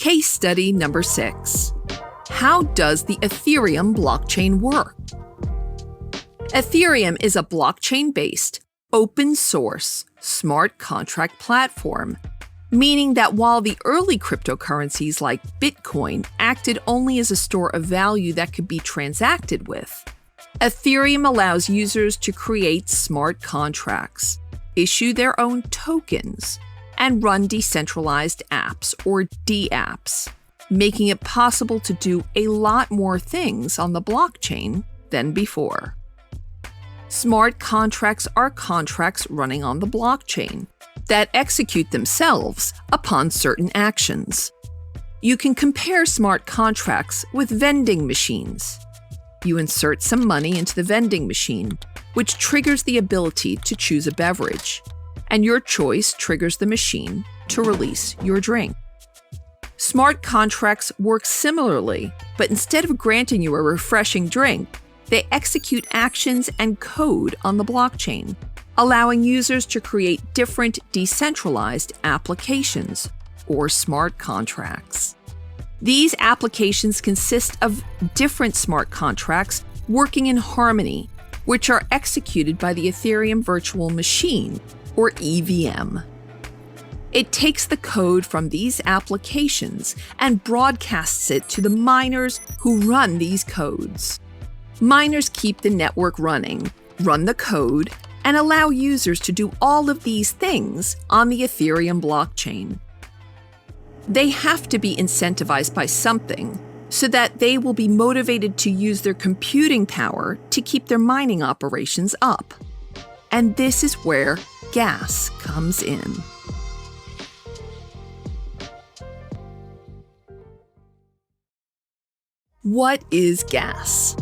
Case study number 6. How does the Ethereum blockchain work? Ethereum is a blockchain-based, open-source, smart contract platform, meaning that while the early cryptocurrencies like Bitcoin acted only as a store of value that could be transacted with, Ethereum allows users to create smart contracts, issue their own tokens, and run decentralized apps or dApps, making it possible to do a lot more things on the blockchain than before. Smart contracts are contracts running on the blockchain that execute themselves upon certain actions. You can compare smart contracts with vending machines. You insert some money into the vending machine, which triggers the ability to choose a beverage, and your choice triggers the machine to release your drink. Smart contracts work similarly, but instead of granting you a refreshing drink, they execute actions and code on the blockchain, allowing users to create different decentralized applications or smart contracts. These applications consist of different smart contracts working in harmony, which are executed by the Ethereum Virtual Machine, or EVM. It takes the code from these applications and broadcasts it to the miners who run these codes. Miners keep the network running, run the code, and allow users to do all of these things on the Ethereum blockchain. They have to be incentivized by something so that they will be motivated to use their computing power to keep their mining operations up. And this is where gas comes in. What is gas?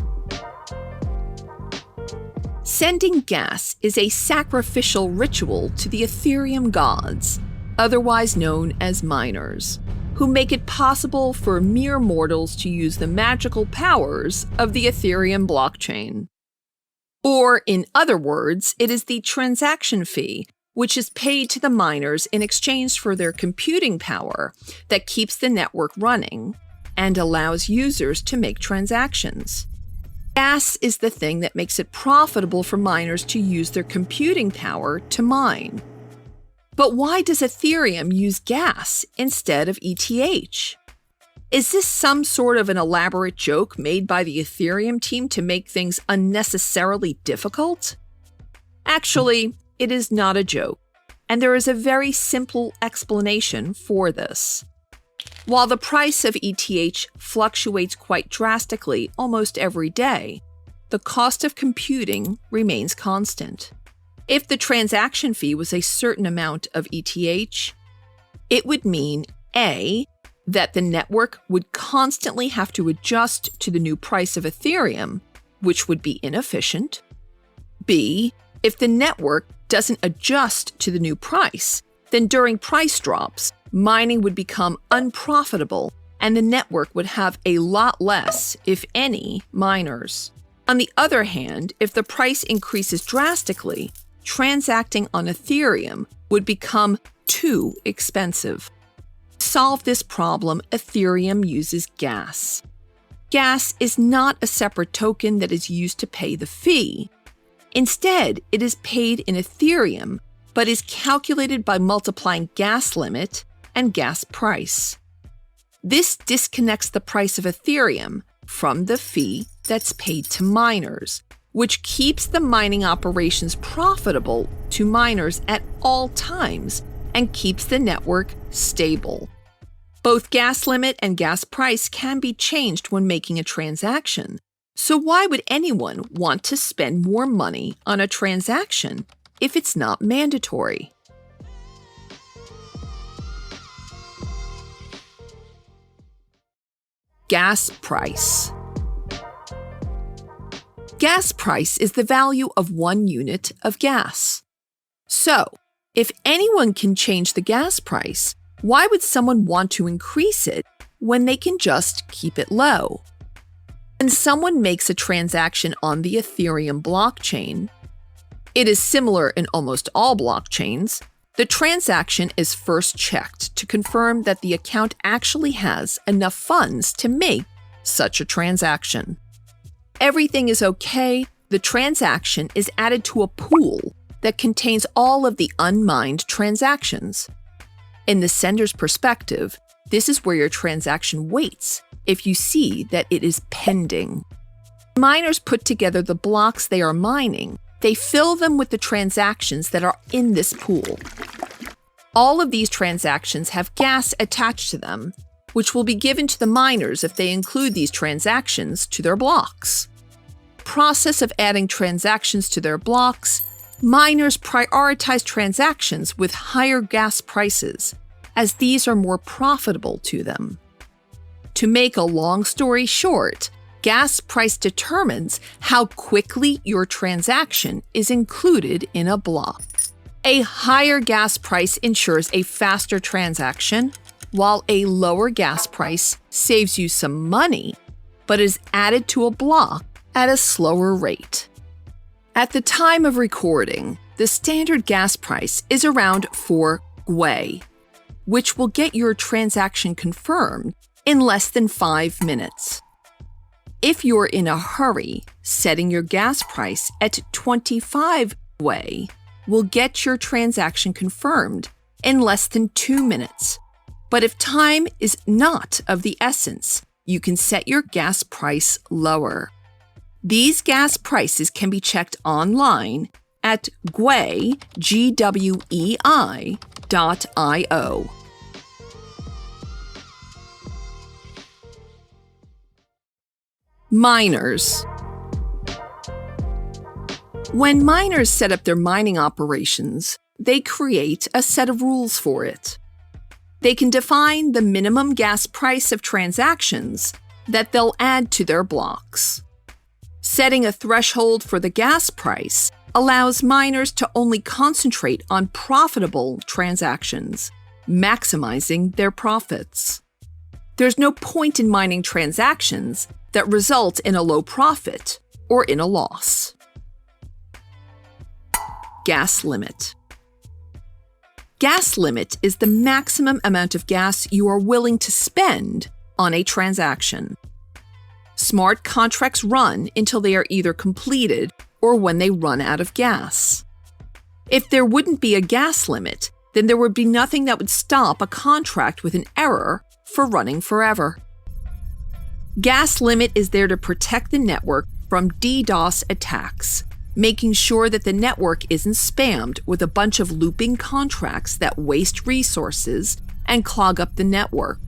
Sending gas is a sacrificial ritual to the Ethereum gods, otherwise known as miners, who make it possible for mere mortals to use the magical powers of the Ethereum blockchain. Or, in other words, it is the transaction fee, which is paid to the miners in exchange for their computing power that keeps the network running and allows users to make transactions. Gas is the thing that makes it profitable for miners to use their computing power to mine. But why does Ethereum use gas instead of ETH? Is this some sort of an elaborate joke made by the Ethereum team to make things unnecessarily difficult? Actually, it is not a joke, and there is a very simple explanation for this. While the price of ETH fluctuates quite drastically almost every day, the cost of computing remains constant. If the transaction fee was a certain amount of ETH, it would mean A, that the network would constantly have to adjust to the new price of Ethereum, which would be inefficient. B, if the network doesn't adjust to the new price, then during price drops, mining would become unprofitable and the network would have a lot less, if any, miners. On the other hand, if the price increases drastically, transacting on Ethereum would become too expensive. To solve this problem, Ethereum uses gas. Gas is not a separate token that is used to pay the fee. Instead, it is paid in Ethereum, but is calculated by multiplying gas limit and gas price. This disconnects the price of Ethereum from the fee that's paid to miners, which keeps the mining operations profitable to miners at all times and keeps the network stable. Both gas limit and gas price can be changed when making a transaction. So why would anyone want to spend more money on a transaction if it's not mandatory? Gas price. Gas price is the value of 1 unit of gas. So, if anyone can change the gas price, why would someone want to increase it when they can just keep it low? When someone makes a transaction on the Ethereum blockchain, it is similar in almost all blockchains, The transaction is first checked to confirm that the account actually has enough funds to make such a transaction. Everything is okay, the transaction is added to a pool that contains all of the unmined transactions. In the sender's perspective, this is where your transaction waits if you see that it is pending. Miners put together the blocks they are mining. They fill them with the transactions that are in this pool. All of these transactions have gas attached to them, which will be given to the miners if they include these transactions to their blocks. Process of adding transactions to their blocks, miners prioritize transactions with higher gas prices, as these are more profitable to them. To make a long story short, gas price determines how quickly your transaction is included in a block. A higher gas price ensures a faster transaction, while a lower gas price saves you some money, but is added to a block at a slower rate. At the time of recording, the standard gas price is around 4 GWE, which will get your transaction confirmed in less than 5 minutes. If you're in a hurry, setting your gas price at 25 GWE will get your transaction confirmed in less than 2 minutes. But if time is not of the essence, you can set your gas price lower. These gas prices can be checked online at gwei.io. Miners. When miners set up their mining operations, they create a set of rules for it. They can define the minimum gas price of transactions that they'll add to their blocks. Setting a threshold for the gas price allows miners to only concentrate on profitable transactions, maximizing their profits. There's no point in mining transactions that result in a low profit or in a loss. Gas limit. Gas limit is the maximum amount of gas you are willing to spend on a transaction. Smart contracts run until they are either completed or when they run out of gas. If there wouldn't be a gas limit, then there would be nothing that would stop a contract with an error for running forever. Gas limit is there to protect the network from DDoS attacks, making sure that the network isn't spammed with a bunch of looping contracts that waste resources and clog up the network.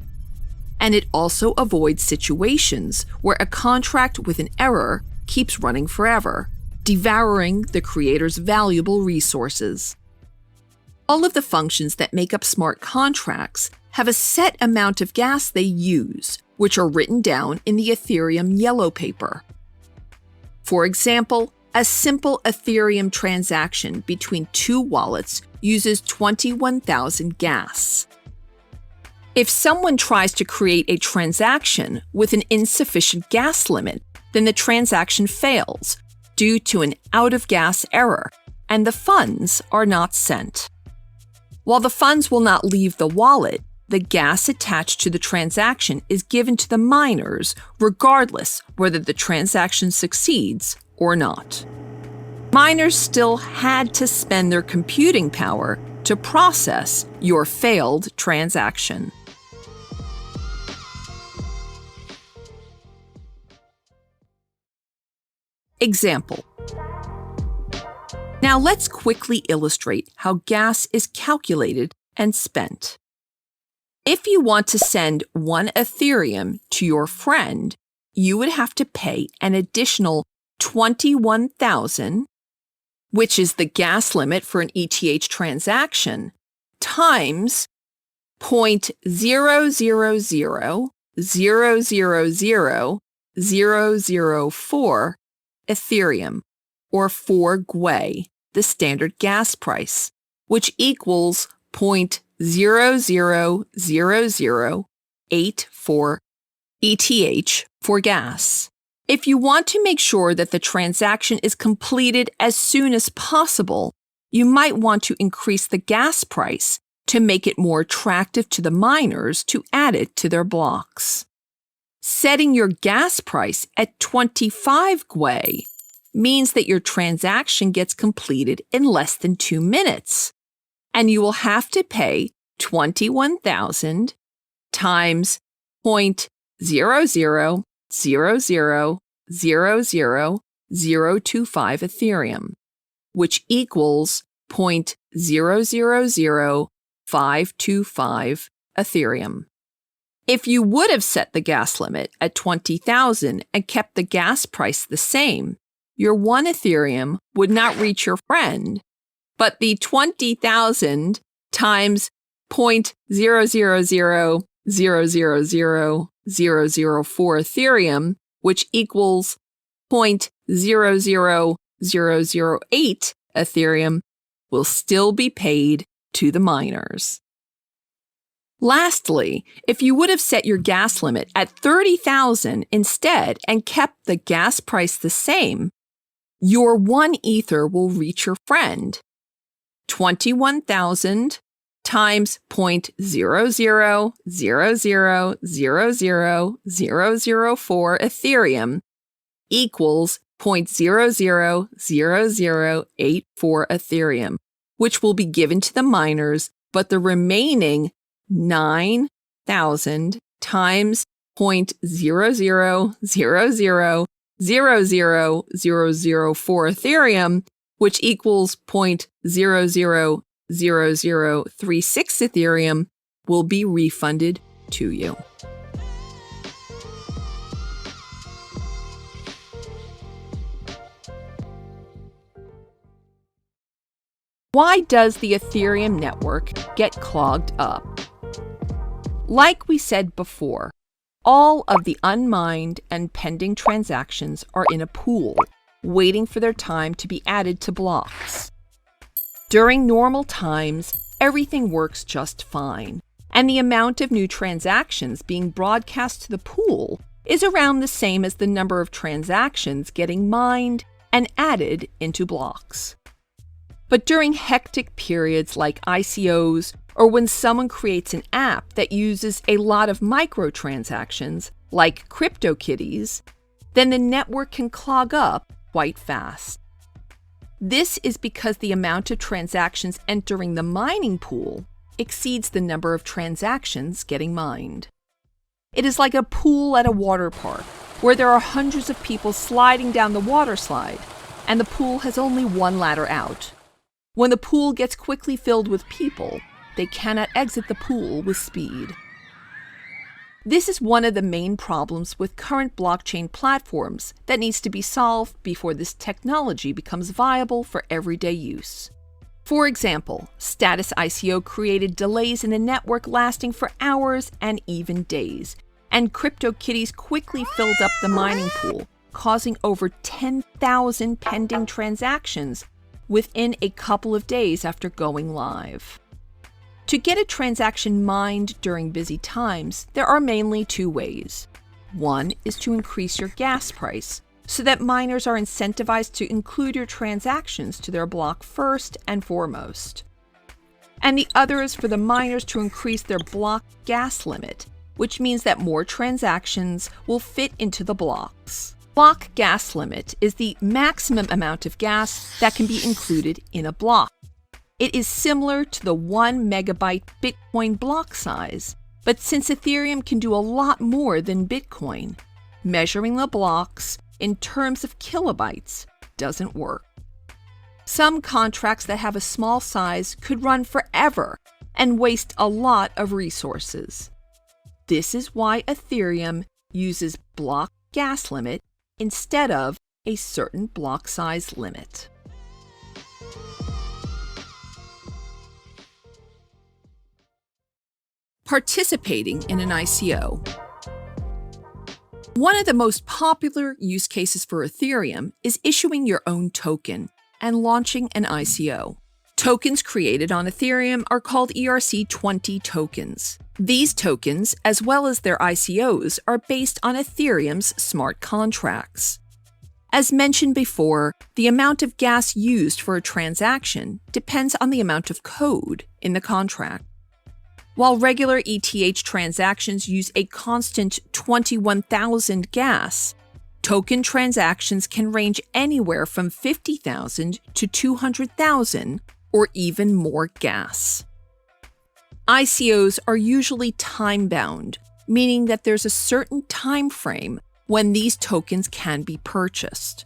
And it also avoids situations where a contract with an error keeps running forever, devouring the creator's valuable resources. All of the functions that make up smart contracts have a set amount of gas they use, which are written down in the Ethereum yellow paper. For example, a simple Ethereum transaction between 2 wallets uses 21,000 gas. If someone tries to create a transaction with an insufficient gas limit, then the transaction fails due to an out-of-gas error, and the funds are not sent. While the funds will not leave the wallet, the gas attached to the transaction is given to the miners regardless whether the transaction succeeds or not. Miners still had to spend their computing power to process your failed transaction. Example. Now let's quickly illustrate how gas is calculated and spent. If you want to send 1 Ethereum to your friend, you would have to pay an additional 21,000, which is the gas limit for an ETH transaction, times 0.000000004 Ethereum, or 4 GWE, the standard gas price, which equals 0.000084 ETH for gas. If you want to make sure that the transaction is completed as soon as possible, you might want to increase the gas price to make it more attractive to the miners to add it to their blocks. Setting your gas price at 25 gwei means that your transaction gets completed in less than 2 minutes, and you will have to pay 21,000 times 0.000000025 Ethereum, which equals 0.000525 Ethereum. If you would have set the gas limit at 20,000 and kept the gas price the same, your 1 Ethereum would not reach your friend, but the 20,000 times 0.000000004 Ethereum, which equals 0.00008 Ethereum, will still be paid to the miners. Lastly, if you would have set your gas limit at 30,000 instead and kept the gas price the same, your 1 Ether will reach your friend. 21,000 times 0.000000004 Ethereum equals 0.000084 Ethereum, which will be given to the miners, but the remaining 9,000 times 0.000000004 Ethereum, which equals 0.000036 Ethereum, will be refunded to you. Why does the Ethereum network get clogged up? Like we said before, all of the unmined and pending transactions are in a pool, waiting for their time to be added to blocks. During normal times, everything works just fine, and the amount of new transactions being broadcast to the pool is around the same as the number of transactions getting mined and added into blocks. But during hectic periods like ICOs, or when someone creates an app that uses a lot of microtransactions, like CryptoKitties, then the network can clog up quite fast. This is because the amount of transactions entering the mining pool exceeds the number of transactions getting mined. It is like a pool at a water park, where there are hundreds of people sliding down the water slide, and the pool has only one ladder out. When the pool gets quickly filled with people, they cannot exit the pool with speed. This is one of the main problems with current blockchain platforms that needs to be solved before this technology becomes viable for everyday use. For example, Status ICO created delays in the network lasting for hours and even days, and CryptoKitties quickly filled up the mining pool, causing over 10,000 pending transactions within a couple of days after going live. To get a transaction mined during busy times, there are mainly 2 ways. One is to increase your gas price, so that miners are incentivized to include your transactions to their block first and foremost. And the other is for the miners to increase their block gas limit, which means that more transactions will fit into the blocks. Block gas limit is the maximum amount of gas that can be included in a block. It is similar to the 1 megabyte Bitcoin block size, but since Ethereum can do a lot more than Bitcoin, measuring the blocks in terms of kilobytes doesn't work. Some contracts that have a small size could run forever and waste a lot of resources. This is why Ethereum uses block gas limit instead of a certain block size limit. Participating in an ICO. One of the most popular use cases for Ethereum is issuing your own token and launching an ICO. Tokens created on Ethereum are called ERC-20 tokens. These tokens, as well as their ICOs, are based on Ethereum's smart contracts. As mentioned before, the amount of gas used for a transaction depends on the amount of code in the contract. While regular ETH transactions use a constant 21,000 gas, token transactions can range anywhere from 50,000 to 200,000 or even more gas. ICOs are usually time-bound, meaning that there's a certain time frame when these tokens can be purchased.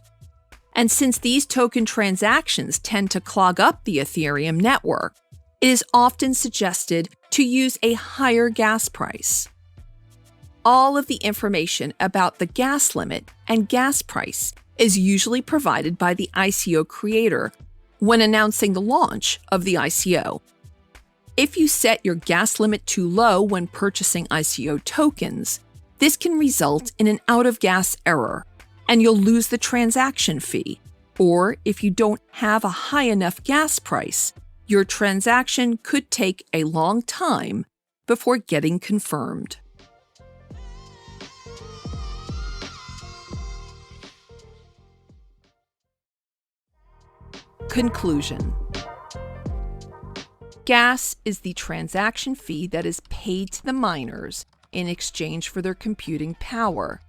And since these token transactions tend to clog up the Ethereum network, it is often suggested to use a higher gas price. All of the information about the gas limit and gas price is usually provided by the ICO creator when announcing the launch of the ICO. If you set your gas limit too low when purchasing ICO tokens, this can result in an out-of-gas error, and you'll lose the transaction fee. Or if you don't have a high enough gas price, your transaction could take a long time before getting confirmed. Conclusion. Gas is the transaction fee that is paid to the miners in exchange for their computing power,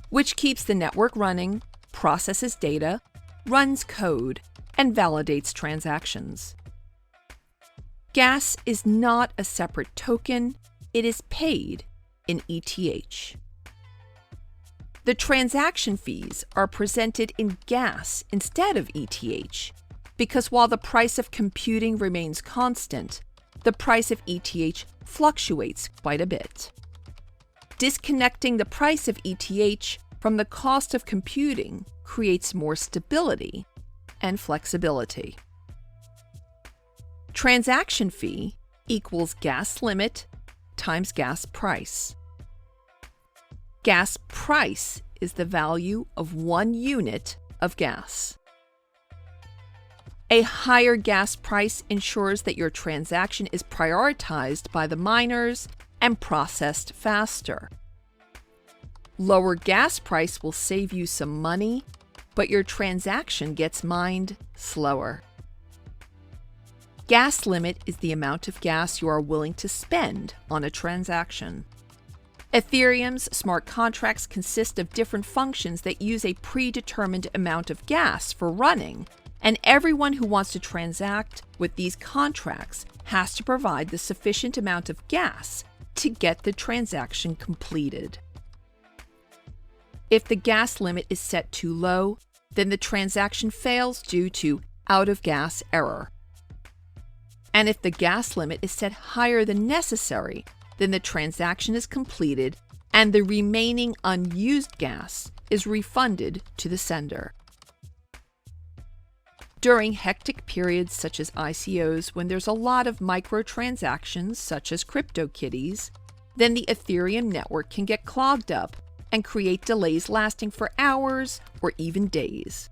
which keeps the network running, processes data, runs code, and validates transactions. Gas is not a separate token, it is paid in ETH. The transaction fees are presented in gas instead of ETH, because while the price of computing remains constant, the price of ETH fluctuates quite a bit. Disconnecting the price of ETH from the cost of computing creates more stability and flexibility. Transaction fee equals gas limit times gas price. Gas price is the value of 1 unit of gas. A higher gas price ensures that your transaction is prioritized by the miners and processed faster. Lower gas price will save you some money, but your transaction gets mined slower. Gas limit is the amount of gas you are willing to spend on a transaction. Ethereum's smart contracts consist of different functions that use a predetermined amount of gas for running, and everyone who wants to transact with these contracts has to provide the sufficient amount of gas to get the transaction completed. If the gas limit is set too low, then the transaction fails due to out-of-gas error. And if the gas limit is set higher than necessary, then the transaction is completed and the remaining unused gas is refunded to the sender. During hectic periods such as ICOs, when there's a lot of microtransactions such as CryptoKitties, then the Ethereum network can get clogged up and create delays lasting for hours or even days.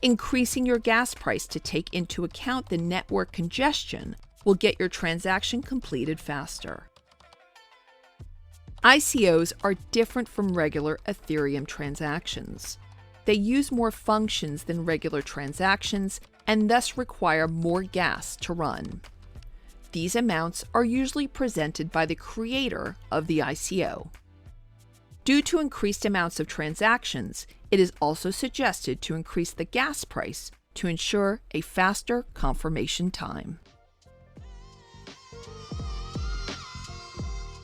Increasing your gas price to take into account the network congestion will get your transaction completed faster. ICOs are different from regular Ethereum transactions. They use more functions than regular transactions and thus require more gas to run. These amounts are usually presented by the creator of the ICO. Due to increased amounts of transactions, it is also suggested to increase the gas price to ensure a faster confirmation time.